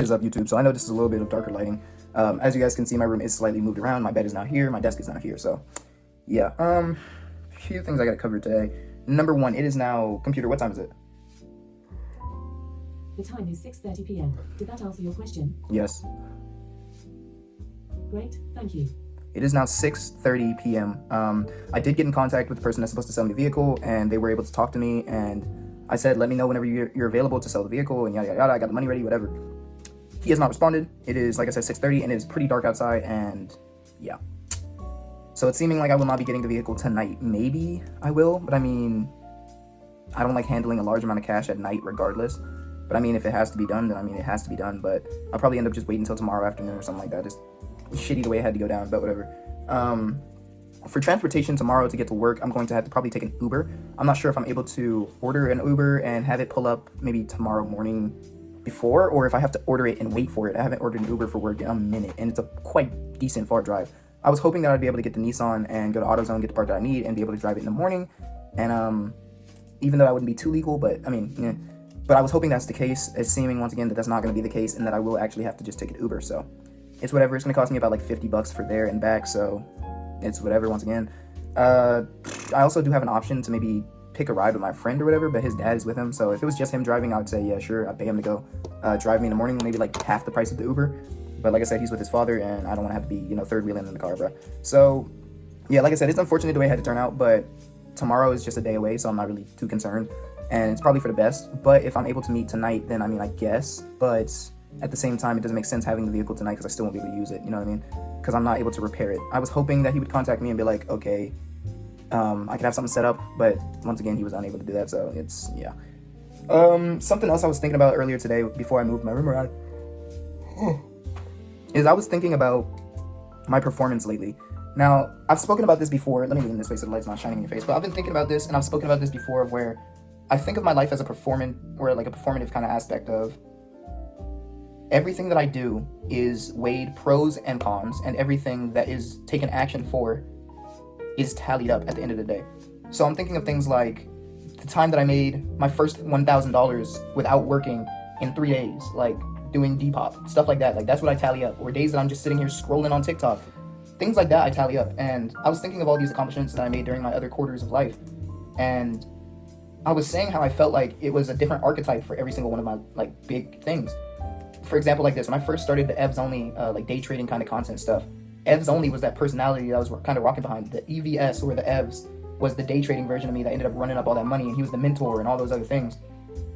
Is up YouTube, so I know this is a little bit of darker lighting. As you guys can see, my room is slightly moved around. My bed is now here, my desk is now here. So yeah, a few things I gotta cover today. Number one, it is now, computer, what time is it? The time is 6:30 p.m. Did that answer your question? Yes, Great, thank you. it is now 6:30 p.m. I did get in contact with the person that's supposed to sell me the vehicle, and they were able to talk to me, and I said, let me know whenever you're available to sell the vehicle, and yada yada yada. I got the money ready, whatever. He has not responded. It is, like I said, 6:30, and it is pretty dark outside, and yeah. So it's seeming like I will not be getting the vehicle tonight. Maybe I will, but I mean, I don't like handling a large amount of cash at night regardless. But I mean, if it has to be done, then I mean, it has to be done. But I'll probably end up just waiting until tomorrow afternoon or something like that. Just shitty the way it had to go down, but whatever. For transportation tomorrow to get to work, I'm going to have to probably take an Uber. I'm not sure if I'm able to order an Uber and have it pull up maybe tomorrow morning before, or if I have to order it and wait for it. I haven't ordered an Uber for work in a minute, and it's a quite decent far drive. I was hoping that I'd be able to get the Nissan and go to AutoZone, get the part that I need, and be able to drive it in the morning. And even though I wouldn't be too legal, but I mean, yeah. But I was hoping that's the case. It's seeming once again that that's not going to be the case, and that I will actually have to just take an Uber. So it's whatever. It's going to cost me about like $50 for there and back. So it's whatever. Once again, I also do have an option to maybe pick a ride with my friend or whatever, but his dad is with him. So if it was just him driving, I would say, yeah, sure, I'd pay him to go drive me in the morning, maybe like half the price of the Uber. But like I said, he's with his father, and I don't want to have to be, third wheeling in the car, bro. So yeah, like I said, it's unfortunate the way it had to turn out, but tomorrow is just a day away, so I'm not really too concerned, and it's probably for the best. But if I'm able to meet tonight, then I mean, I guess, but at the same time, it doesn't make sense having the vehicle tonight because I still won't be able to use it, you know what I mean? Because I'm not able to repair it. I was hoping that he would contact me and be like, okay, I could have something set up, but once again, he was unable to do that, so it's, yeah. Something else I was thinking about earlier today before I moved my room around is I was thinking about my performance lately. Now, I've spoken about this before. Let me lean this way so the light's not shining in your face, but I've been thinking about this, and I've spoken about this before, where I think of my life as a performative kind of aspect of everything that I do is weighed pros and cons, and everything that is taken action for is tallied up at the end of the day. So I'm thinking of things like the time that I made my first $1,000 without working in 3 days, like doing Depop, stuff like that. Like, that's what I tally up. Or days that I'm just sitting here scrolling on TikTok. Things like that I tally up. And I was thinking of all these accomplishments that I made during my other quarters of life. And I was saying how I felt like it was a different archetype for every single one of my, like, big things. For example, like this, when I first started the EVs only, like day trading kind of content stuff, EVs only was that personality that I was kind of rocking behind. The EVS, or the EVs, was the day trading version of me that ended up running up all that money, and he was the mentor and all those other things.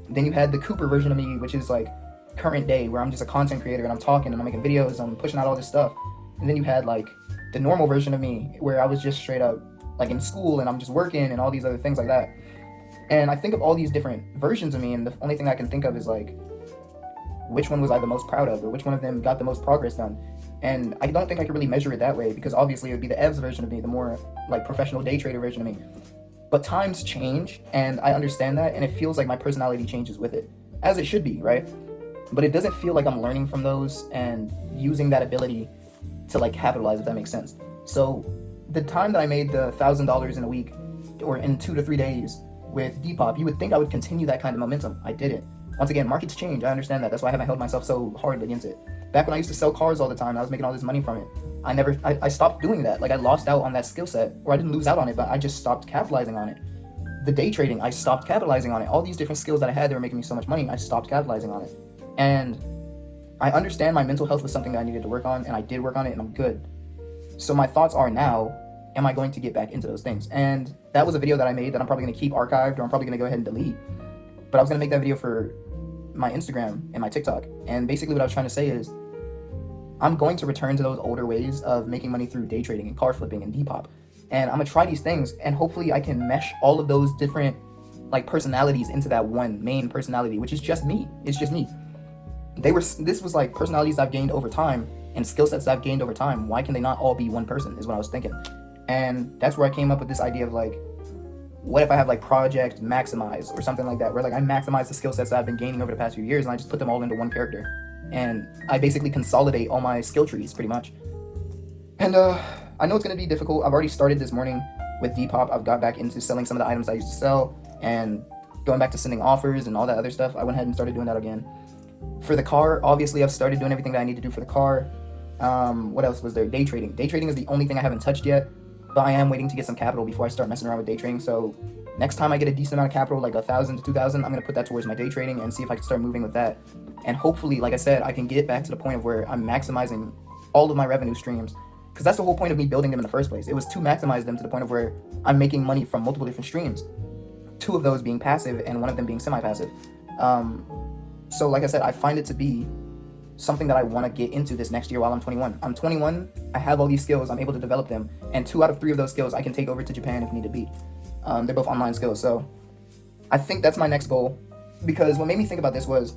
Then you had the Cooper version of me, which is like current day, where I'm just a content creator and I'm talking and I'm making videos, I'm pushing out all this stuff. And then you had like the normal version of me, where I was just straight up like in school and I'm just working and all these other things like that. And I think of all these different versions of me, and the only thing I can think of is like, which one was I the most proud of, or which one of them got the most progress done? And I don't think I could really measure it that way, because obviously it would be the EVs version of me, the more like professional day trader version of me. But times change, and I understand that, and it feels like my personality changes with it, as it should be, right? But it doesn't feel like I'm learning from those and using that ability to like capitalize, if that makes sense. So the time that I made the $1,000 in a week, or in 2 to 3 days with Depop, you would think I would continue that kind of momentum. I didn't. Once again, markets change. I understand that. That's why I haven't held myself so hard against it. Back when I used to sell cars all the time, I was making all this money from it. I stopped doing that. Like, I lost out on that skill set, or I didn't lose out on it, but I just stopped capitalizing on it. The day trading, I stopped capitalizing on it. All these different skills that I had that were making me so much money, I stopped capitalizing on it. And I understand my mental health was something that I needed to work on, and I did work on it, and I'm good. So my thoughts are now, am I going to get back into those things? And that was a video that I made that I'm probably going to keep archived, or I'm probably going to go ahead and delete. But I was going to make that video for my Instagram and my TikTok. And basically what I was trying to say is, I'm going to return to those older ways of making money through day trading and car flipping and Depop. And I'm going to try these things, and hopefully I can mesh all of those different like personalities into that one main personality, which is just me. It's just me. This was like personalities I've gained over time and skill sets I've gained over time. Why can they not all be one person, is what I was thinking. And that's where I came up with this idea of like, what if I have like Project Maximize or something like that, where like I maximize the skill sets that I've been gaining over the past few years, and I just put them all into one character. And I basically consolidate all my skill trees pretty much. And I know it's going to be difficult. I've already started this morning with Depop. I've got back into selling some of the items I used to sell and going back to sending offers and all that other stuff. I went ahead and started doing that again. For the car, obviously I've started doing everything that I need to do for the car. What else was there? Day trading. Day trading is the only thing I haven't touched yet, but I am waiting to get some capital before I start messing around with day trading. So next time I get a decent amount of capital, like 1,000 to 2,000, I'm gonna put that towards my day trading and see if I can start moving with that. And hopefully, like I said, I can get back to the point of where I'm maximizing all of my revenue streams, because that's the whole point of me building them in the first place. It was to maximize them to the point of where I'm making money from multiple different streams, 2 of those being passive and 1 of them being semi-passive. So like I said, I find it to be something that I want to get into this next year while I'm 21. I'm 21, I have all these skills, I'm able to develop them, and 2 out of 3 of those skills I can take over to Japan if need to be. They're both online skills, so I think that's my next goal. Because what made me think about this was,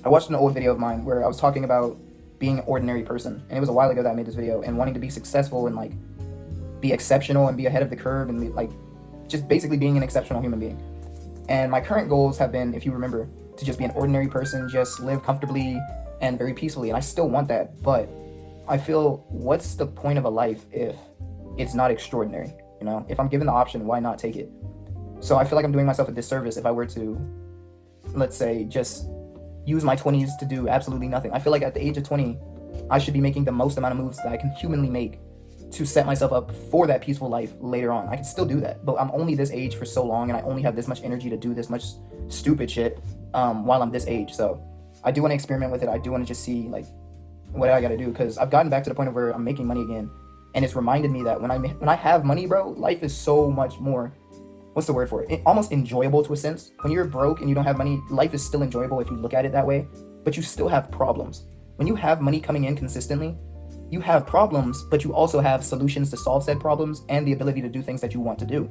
I watched an old video of mine where I was talking about being an ordinary person, and it was a while ago that I made this video, and wanting to be successful and like be exceptional and be ahead of the curve and be, like just basically being an exceptional human being. And my current goals have been, if you remember, to just be an ordinary person, just live comfortably and very peacefully, and I still want that, but I feel, what's the point of a life if it's not extraordinary? You know, if I'm given the option, why not take it? So I feel like I'm doing myself a disservice if I were to, let's say, just use my 20s to do absolutely nothing. I feel like at the age of 20, I should be making the most amount of moves that I can humanly make to set myself up for that peaceful life later on. I can still do that, but I'm only this age for so long, and I only have this much energy to do this much stupid shit while I'm this age. So I do want to experiment with it. I do want to just see like what I got to do, because I've gotten back to the point of where I'm making money again, and it's reminded me that when I have money, bro, life is so much more, what's the word for it? Almost enjoyable to a sense. When you're broke and you don't have money, life is still enjoyable if you look at it that way, but you still have problems. When you have money coming in consistently, you have problems, but you also have solutions to solve said problems and the ability to do things that you want to do.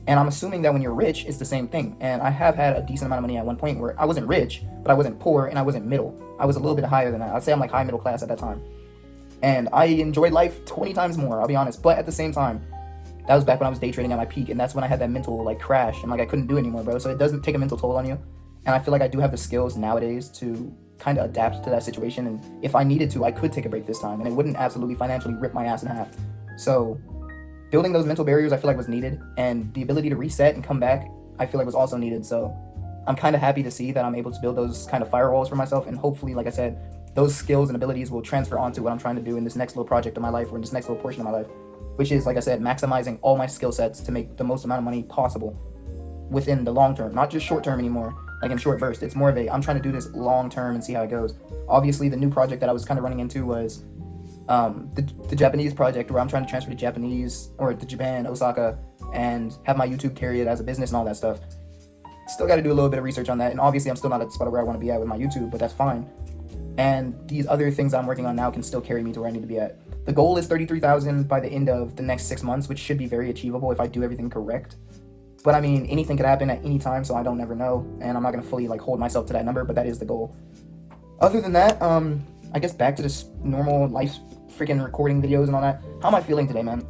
And I'm assuming that when you're rich, it's the same thing. And I have had a decent amount of money at one point where I wasn't rich, but I wasn't poor, and I wasn't middle. I was a little bit higher than that. I'd say I'm like high middle class at that time. And I enjoyed life 20 times more, I'll be honest. But at the same time, that was back when I was day trading at my peak, and that's when I had that mental like crash, and like I couldn't do it anymore, bro. So it doesn't take a mental toll on you. And I feel like I do have the skills nowadays to kind of adapt to that situation, and if I needed to, I could take a break this time, and it wouldn't absolutely financially rip my ass in half. So building those mental barriers I feel like was needed, and the ability to reset and come back I feel like was also needed. So I'm kind of happy to see that I'm able to build those kind of firewalls for myself, and hopefully, like I said, those skills and abilities will transfer onto what I'm trying to do in this next little project of my life, or in this next little portion of my life, which is, like I said, maximizing all my skill sets to make the most amount of money possible within the long term, not just short term anymore, like in short bursts. It's more of a, I'm trying to do this long term and see how it goes. Obviously, the new project that I was kind of running into was the Japanese project, where I'm trying to transfer to Japanese, or to Japan, Osaka, and have my YouTube carry it as a business and all that stuff. Still got to do a little bit of research on that, and obviously I'm still not at the spot where I want to be at with my YouTube, but that's fine. And these other things I'm working on now can still carry me to where I need to be at. The goal is 33,000 by the end of the next 6 months, which should be very achievable if I do everything correct. But I mean, anything could happen at any time, so I don't never know, and I'm not going to fully like hold myself to that number, but that is the goal. Other than that, I guess back to this normal life freaking recording videos and all that. How am I feeling today, man?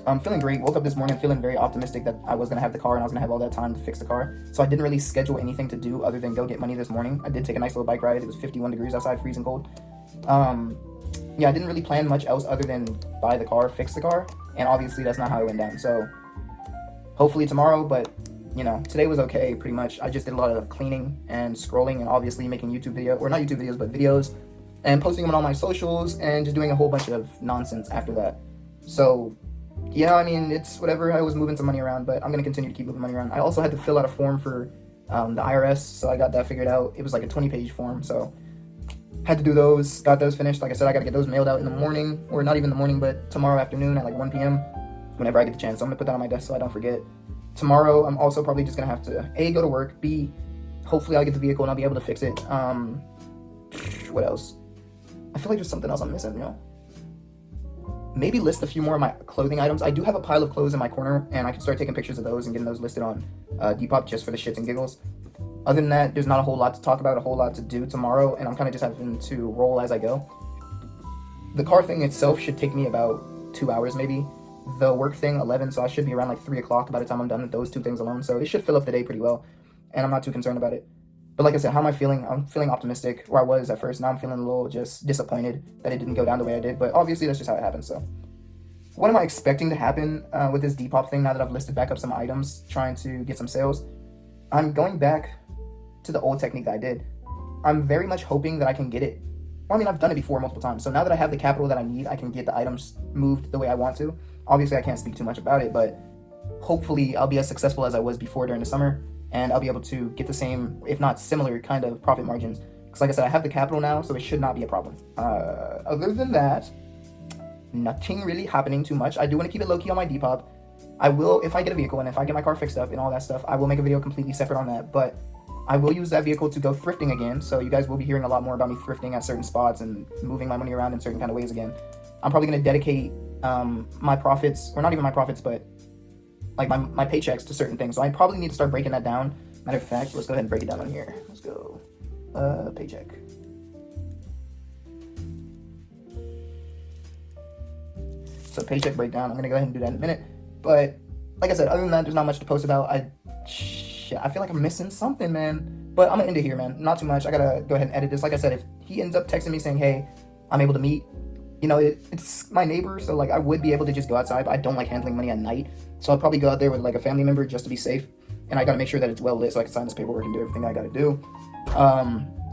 I'm feeling great. Woke up this morning feeling very optimistic that I was going to have the car and I was going to have all that time to fix the car. So I didn't really schedule anything to do other than go get money this morning. I did take a nice little bike ride. It was 51 degrees outside, freezing cold. Yeah, I didn't really plan much else other than buy the car, fix the car, and obviously that's not how it went down. So hopefully tomorrow, but you know, today was okay pretty much. I just did a lot of cleaning and scrolling, and obviously making YouTube videos, or not YouTube videos, but videos, and posting them on all my socials, and just doing a whole bunch of nonsense after that. So yeah, I mean, it's whatever. I was moving some money around, but I'm going to continue to keep moving money around. I also had to fill out a form for the IRS, so I got that figured out. It was like a 20-page form, so had to do those, got those finished. Like I said, I got to get those mailed out in the morning, or not even in the morning, but tomorrow afternoon at like 1 p.m. whenever I get the chance. So I'm going to put that on my desk so I don't forget. Tomorrow, I'm also probably just going to have to, A, go to work, B, hopefully I'll get the vehicle and I'll be able to fix it. What else? I feel like there's something else I'm missing, you know? Maybe list a few more of my clothing items. I do have a pile of clothes in my corner, and I can start taking pictures of those and getting those listed on Depop just for the shits and giggles. Other than that, there's not a whole lot to talk about, a whole lot to do tomorrow, and I'm kind of just having to roll as I go. The car thing itself should take me about 2 hours maybe. The work thing, 11, so I should be around like 3 o'clock by the time I'm done with those 2 things alone, so it should fill up the day pretty well, and I'm not too concerned about it. But like I said, how am I feeling? I'm feeling optimistic, or I was at first. Now I'm feeling a little just disappointed that it didn't go down the way I did, but obviously that's just how it happens, so. What am I expecting to happen with this Depop thing now that I've listed back up some items, trying to get some sales? I'm going back to the old technique that I did. I'm very much hoping that I can get it. Well, I mean, I've done it before multiple times. So now that I have the capital that I need, I can get the items moved the way I want to. Obviously, I can't speak too much about it, but hopefully I'll be as successful as I was before during the summer, and I'll be able to get the same, if not similar, kind of profit margins. Because like I said, I have the capital now, so it should not be a problem. Other than that, nothing really happening too much. I do want to keep it low-key on my Depop. I will, if I get a vehicle and if I get my car fixed up and all that stuff, I will make a video completely separate on that. But I will use that vehicle to go thrifting again. So you guys will be hearing a lot more about me thrifting at certain spots and moving my money around in certain kind of ways again. I'm probably going to dedicate my profits, or not even my profits, but like my paychecks to certain things. So I probably need to start breaking that down. Matter of fact, let's go ahead and break it down on here. Let's go. Paycheck. So paycheck breakdown. I'm going to go ahead and do that in a minute. But like I said, other than that, there's not much to post about. I feel like I'm missing something, man. But I'm gonna end it here, man. Not too much. I gotta go ahead and edit this. Like I said, if he ends up texting me saying, hey, I'm able to meet, you know, it's my neighbor, so like I would be able to just go outside, but I don't like handling money at night. So I'll probably go out there with like a family member just to be safe. And I gotta make sure that it's well lit so I can sign this paperwork and do everything I gotta do.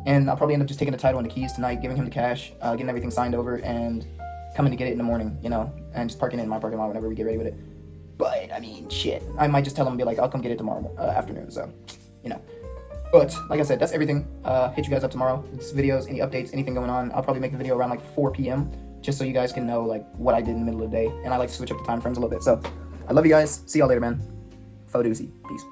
And I'll probably end up just taking the title and the keys tonight, giving him the cash, getting everything signed over, and coming to get it in the morning, you know, and just parking it in my parking lot whenever we get ready with it. But, I mean, shit. I might just tell him and be like, I'll come get it tomorrow afternoon, so, you know. But, like I said, that's everything. Hit you guys up tomorrow. It's videos, any updates, anything going on. I'll probably make the video around, like, 4 p.m., just so you guys can know, like, what I did in the middle of the day. And I like to switch up the time frames a little bit. So, I love you guys. See y'all later, man. Fo doozy. Peace.